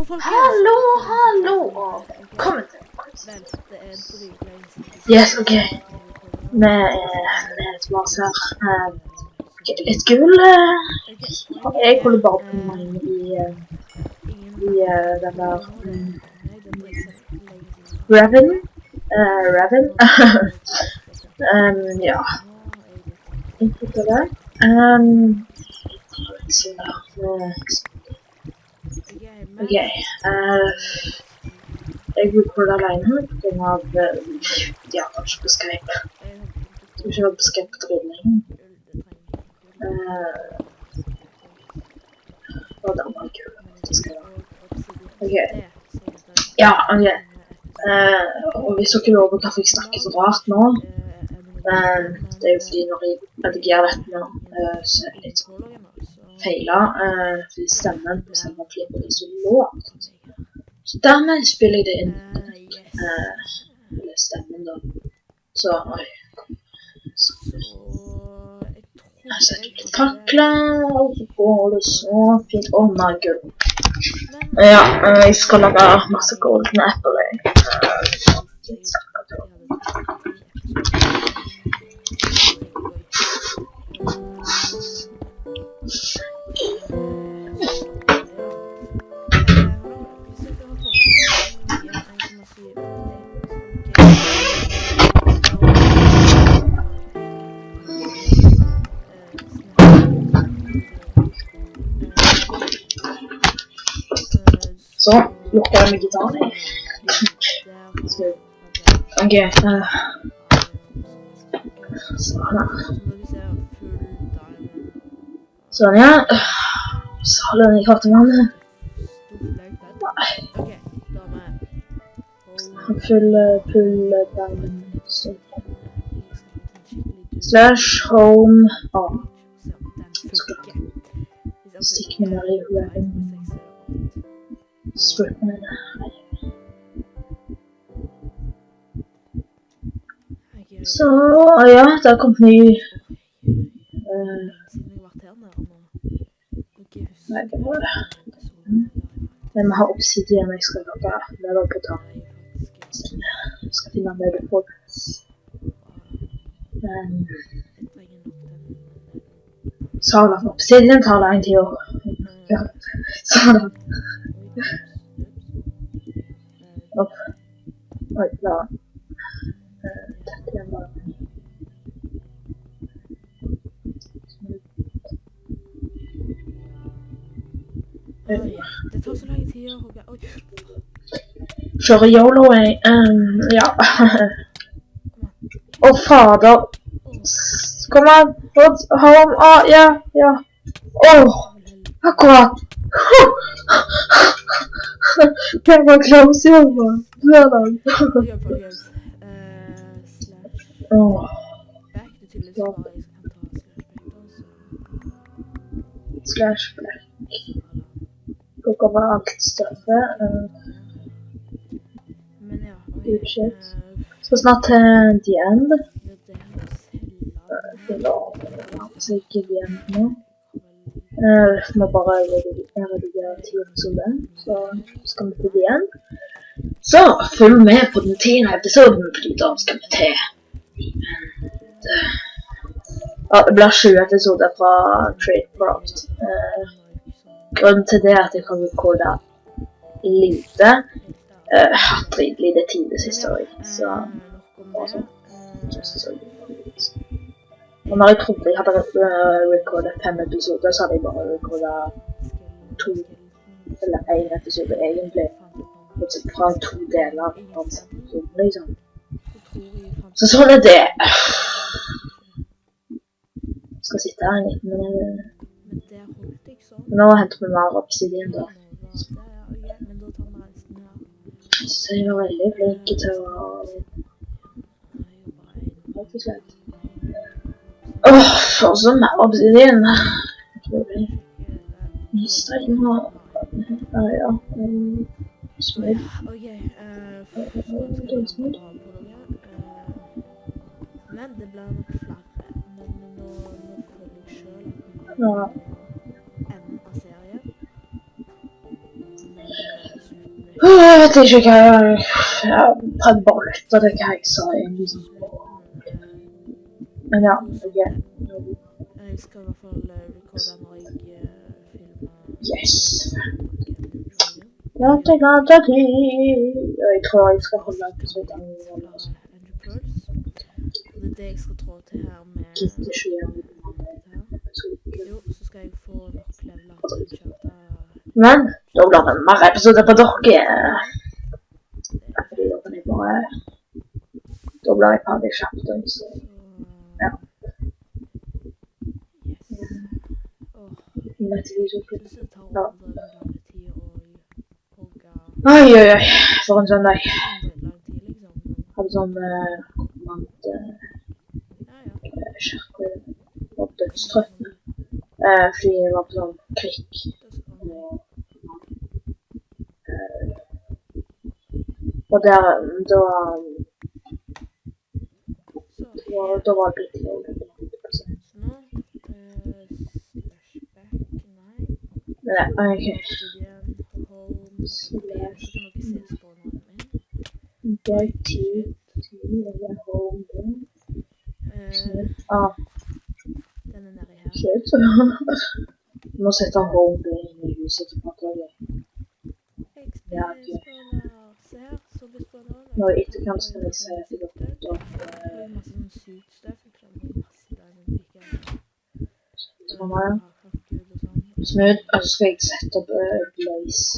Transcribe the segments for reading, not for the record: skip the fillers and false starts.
Hallo, hallo! Kom til. Yes, ok. Med et vas her. Et gull. Jeg holder bare på meg i den der Raven. Ja. Input av det. Ok, jeg recorder alene på grunn av, ja, kanskje på Skype. Jeg skal ikke være på Skype på drivningen. Og det var kul, det skal jeg være. Ok, ja, ok. Og hvis dere lover at jeg fikk snakke så rart nå, men det er jo fordi når jeg redigerer dette nå, så er det litt sånn feilet, fordi stemmen på selve klippet er så lågt. Så dermed spiller jeg det inn, eller stemmen da. Så, oi. Jeg setter ut litt kakler, og så går det så fint. Åh, my god. Ja, jeg skal lage masse golden apple. Så, lukker jeg med gitaren. Ok, sånn ja. Salen i kartemann. Full diamond. Slash home. Stikk med der i Raven. Strip med det. Så, ja, det har kommet ny... Nei, det var det. Jeg må ha obsidian jeg skal lage. Det er bare på ta. Jeg skal finne en bedre på. Sala for obsidian tar det en tid år. Ja, Sala. Opp. Oi, la. Takk igjen bare. Det tar så lang tid å hogge. Kjøre YOLO, ja. Å, fader. Kom an. Home, ja. Akkurat. Det var close, jobba. Slash black. Plukk over alt stoffet. Shit. Så snart til the end. Så ikke the end nå. Må bare redigere 10 episoder, så skal vi til the end. Så følg med på den 10. episoden, fordi da skal vi til ja, det blir 20 episoder fra Tradecraft. Grunnen til det er at jeg kan rekorde lite. Hatt lite tid det siste året, så bare sånn. Og når jeg trodde jeg hadde rekordet 5 episoder, så hadde jeg bare rekordet 2 eller 1 episode egentlig. Bortsett fra 2 deler av episoden, liksom. Så sånn er det. Jeg skal sitte her en liten minut. Nå henter vi mer obsidian da. Så jeg var veldig flink til å... Rett og slett. For så mer obsidian. Jeg tror jeg mistet den her. Ja. Smooth. Det er smooth. Men det ble nok flere. Men nå føler jeg selv at Ja. enden av serien. Jeg vet ikke hva jeg prøvde bare å lytte til hva jeg sa egentlig. Men ja, ok. Jeg skal i hvert fall rekorde når jeg filmer. Yes. Ja, det er ganske tid. Jeg tror jeg skal holde episoden. Det er det jeg skal trå til her med. Gitter ikke gjøre det. Jo, så skal jeg få nok leveler til å kjøpe. Men, da blir det mer episoder på dere. Fordi da kan jeg bare... Da blir jeg ferdig kjapt, så... Ja. Oi, oi, oi. For en sånn dag. Hadde sånn... Kjærke og dødstrøttene. Fordi jeg var på sånn krig. Og der, da var det blitt noe. Nei, ok. Den er nede her. Shit. Nå setter han home i huset til Patalia. Ja, ok. Nå i etterkant skal jeg si at jeg har fått opp... masse sånn sykt stuff. Jeg klarer masse diamond picker. Sånn her. Smooth, og så skal jeg sette opp Blaze.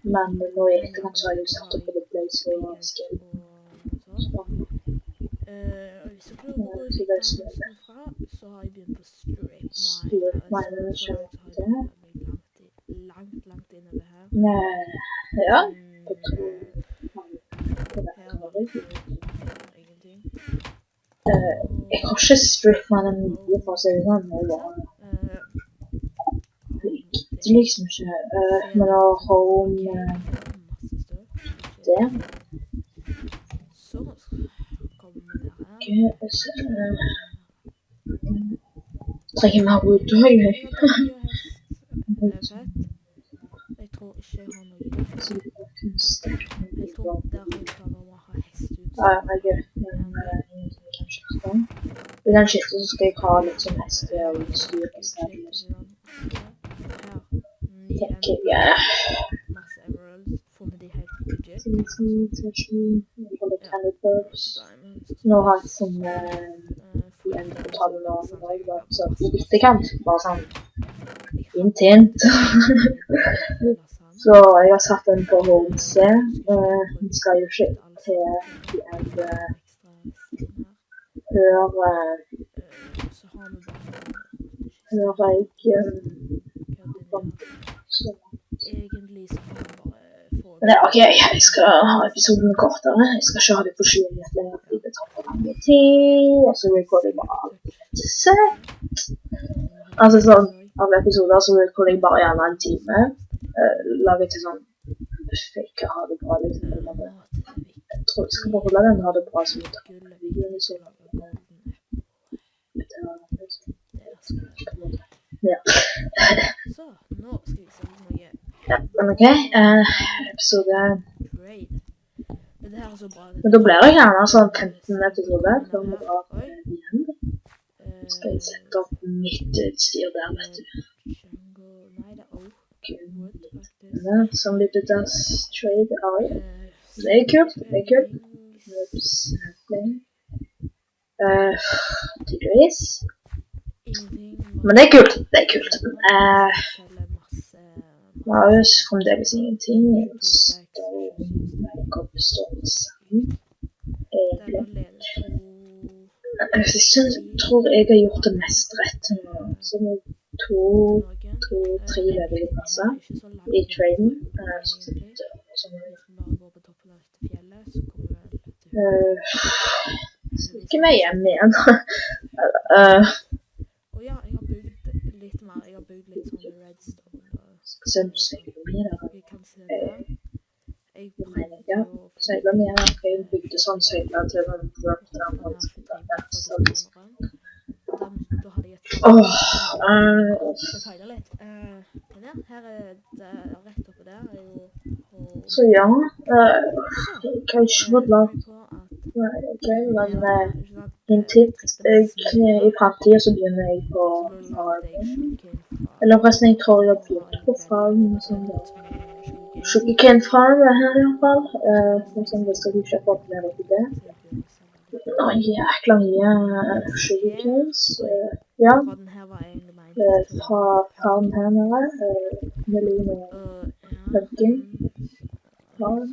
Men nå i etterkant så har jeg jo satt opp både Blaze og Skill. Hvis du prøver å gå ut fra, så har jeg begynt på Strip Miner. Langt innover her. Ja. Jeg har ikke Strip Miner mye for å si det sånn. Det liksom ikke. Men å home... Der. Trenger mer wood også, jeg. Jeg tror ikke jeg har noe. Jeg tror der har jeg planer om å ha hest ut. Ja, jeg gjør. I den skiftet så skal jeg ha litt sånn hest og utstyr i stedet. Tenker jeg. Masse emeralds. Får med de helt legit. Nå har jeg sånn en portal nå, så litt kant, bare sånn fint. Så jeg har satt den på HC. Den skal jo ikke til the end hører jeg egentlig så kan man bare få det. Ok, jeg skal ha episoden kortere. Jeg skal ikke ha det på 7 minutter lenger, fordi det tar for lang tid. Og så recorder jeg bare altså sånn, av episoder så recorder jeg bare gjerne en time. Lager til sånn fake ha det bra litt. Jeg tror jeg skal bare holde den ha det bra som ut av videoen. Ja. Så, nå skal vi se noe. Ja, men ok, episode... Det her er så bra. Men da blir det gjerne sånn 15 episoder, før vi drar igjen. Skal jeg sette opp mitt utstyr der, vet du. Som litt ut av trade, det er kult, det er kult. Tydeligvis. Men det er kult, det er kult. Marius fremdeles ingenting, så jeg kan bestå det sammen, egentlig. Jeg tror jeg har gjort det mest rett nå, så med 2-3 levelige plasser i traden, ikke meg hjem igjen. Og ja, jeg har bygd litt mer, jeg har bygd litt sånn redstone. Vi kan se det. Jeg prøvde ja, søyler med her. Jeg bygde sånn søyler til den drop-down. Da hadde jeg et jeg feiler litt. Den her. her er det rett oppe der er jo... Så ja, kanskje må la... Ok, men en tips, i fremtiden så begynner jeg på farmen. Eller forresten, jeg tror jeg begynte på farmen, sånn da. Sugarcane farm er her i hvert fall, sånn hvis jeg ikke har fått med dere det. Nå jækla mye sugarcanes, ja. Fra farmen her nede, millioner pumpkin farm.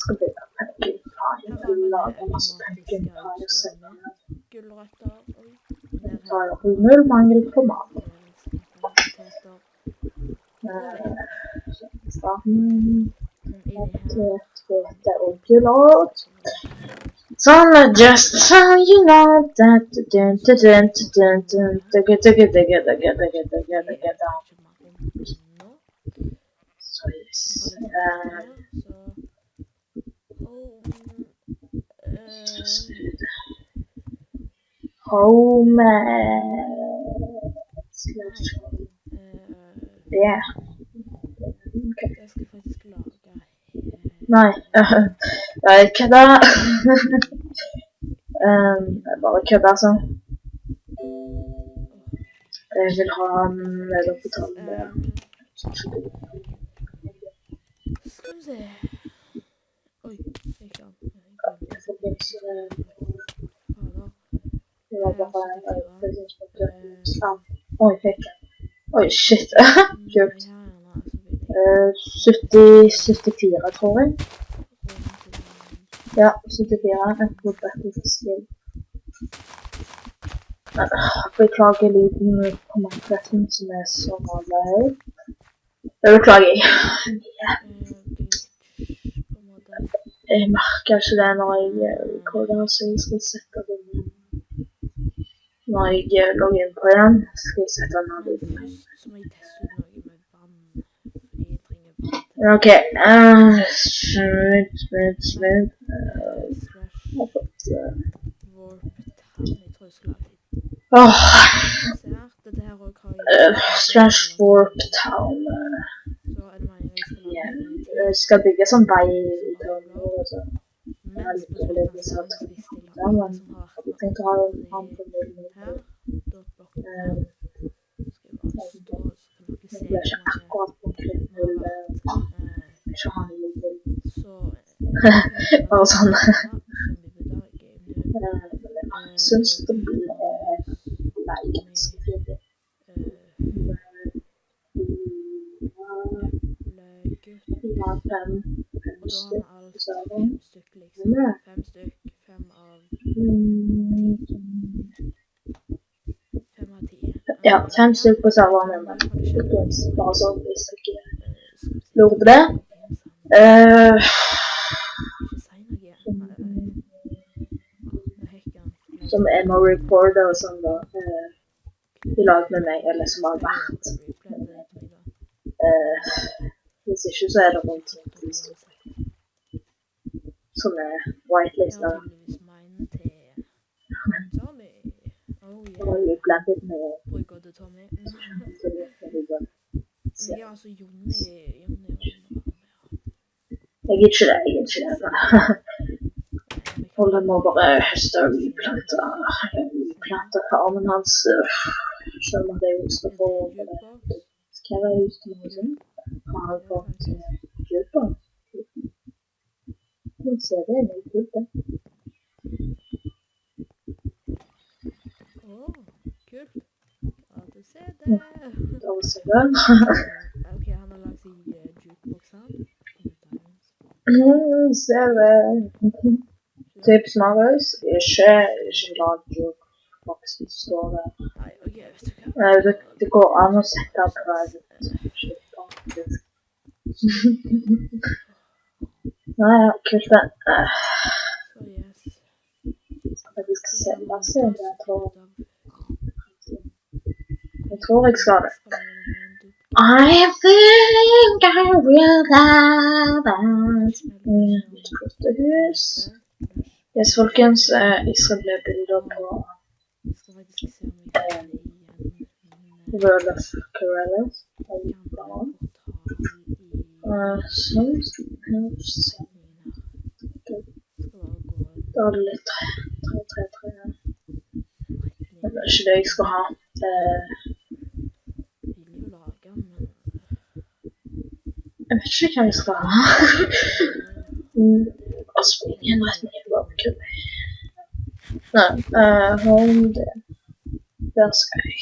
Skal vi ha pumpkin pie, jeg vil lage masse pumpkin pie og sende her. Jeg tar hunger, mangel på mat. Potet og gulrot. Sånn, just so you know that so yes. Home slash yeah. Okay. Nei, jeg kødder. Jeg bare kødder sånn. Jeg vil ha mellombetalt med. Skal vi se. Oi, ikke an. Det var bare oi, fikk jeg. Oi, shit. Kult. 74, tror jeg. Ja, 74. Jeg tror Battlefield skill. Beklager lyden på Minecraften som er så vanlig. Det beklager jeg. Jeg merker ikke det når jeg rekorder, så jeg skal sette den inn. Når jeg logger inn på igjen, skal jeg sette den av lyden. Ok, smooth. Slash warp town. Jeg skal bygge sånn vei i town nå, altså. Jeg har litt dårlig til å se men jeg tenkte å ha en annen på mulighet. Jeg blir ikke akkurat på klipp til ikke ha en liten bare sånn. Jeg synes det blir ganske fint. Ja, 5 stykker, så er det. 5 stykker, 5 av 10. Ja, 5 stykker på serveren, men bare sånn hvis jeg ikke lurer på det. Som jeg må recorde og sånn da, i lag med meg, eller som har vært. Hvis ikke så er det rundt 10 stykker. Som er whitelistet. Og jeg blandet med jeg er ikke det. Holdet må bare høste og uplante farmen hans. Selv om det er just å få skrevet ut til noe sånt. Har jeg fått kjøpe. Nå ser det litt kult det. Kult. Ja, du ser det. Da ser det. Ok, han har lagt seg jukebox her. Ser det. Tips Marius, ikke lag jukebox hvis det står der. Nei, ok, vet du hva. Det går an å sette private. Nei, ja, kult det. Jeg skal se, la oss se om jeg tror jeg skal det. I think I will have et flott hus. Yes, folkens, jeg skal bli bilder på World of Corellas. Sånn. Da er det litt 3. Men det er ikke det jeg skal ha. Jeg vet ikke hva jeg skal ha. Og springe en rett ned i bakken. Nei, hold det. Der skal jeg.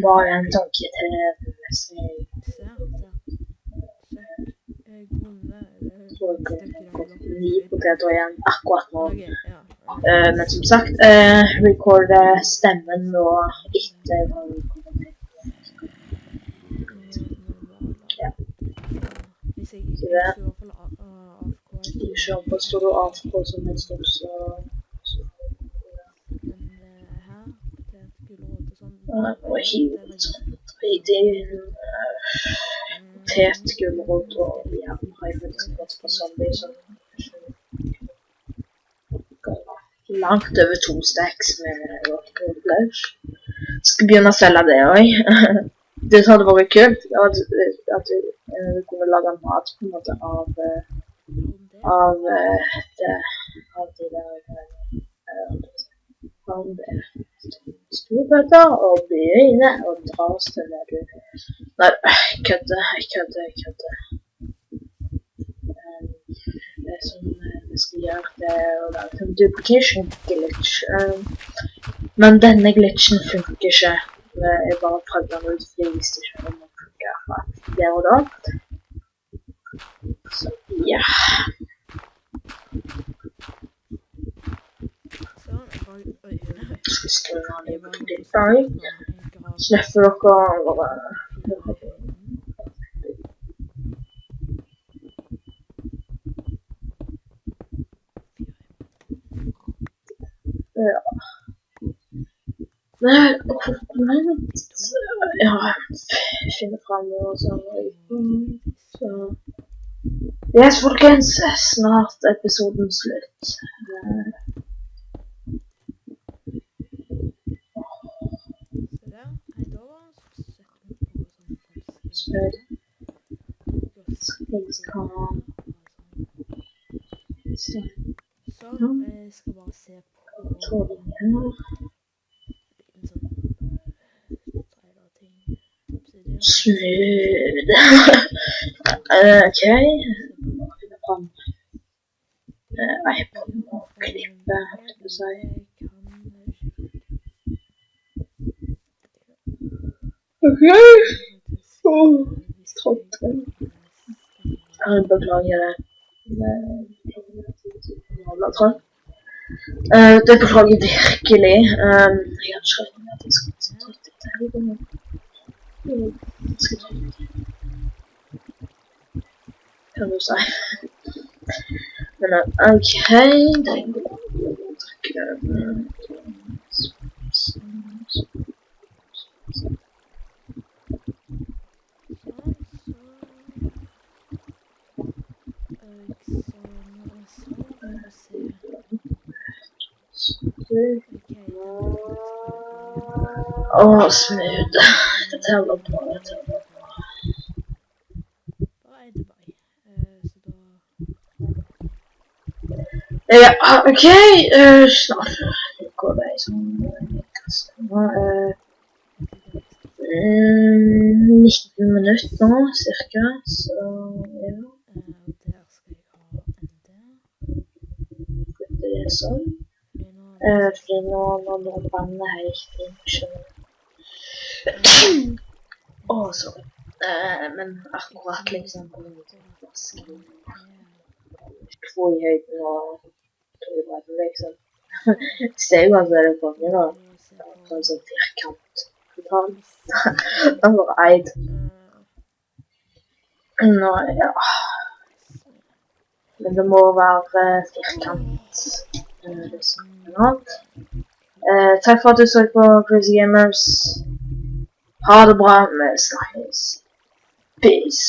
Bare en tanke til neste gang. Poteter igjen akkurat nå. Men som sagt, recorde stemmen nå etter ja. Så det ikke oppstår du AFK som helst også. Og helt potetgulrot og ja, har jeg faktisk gått på zombie som langt over 2 stacks med rådgulrot. Skal begynne å selge det også. Det hadde vært kult at du kunne lage mat på en måte av de der storbøtter og begynne og dras til det du... Nei, jeg kødder. Det som vi skal gjøre, det er å lage en duplication glitch. Men denne glitchen funker ikke. Jeg bare prøvde den ut, fordi jeg visste ikke om den funker der og da. Så, ja. Skal vi skrive den litt på ditt dag. Slipper dere bare... Ja. Men, ja, jeg finner frem noe sånn. Så... Yes, folkens, snart episoden slutt. Så jeg skal bare se på smooth. Ok. iPod og klippe, holdt på å si. Ok. Jeg beklager det. Det beklager virkelig. Jeg har ikke rett med at jeg skal ta dette her. Jeg skal ta det. Kan du si. Men ok, det er god. Trekker det med. Åh, smooth. Dette her var bra, Ja, ok, snart går det sånn 19 minutter nå, cirka, så ja. Det er sånn. Fordi nå branner helt inn, skjønner. Sorry. Men akkurat liksom på min vasken. Hvor i høyden og tog i bredden liksom. Ser jo at det er konge da. Det er en sånn firkant. Den var eid. Nå, ja. Men det må være firkant. Takk for at du så på Crazy Gamers. Ha det bra, vi snakkes. Peace.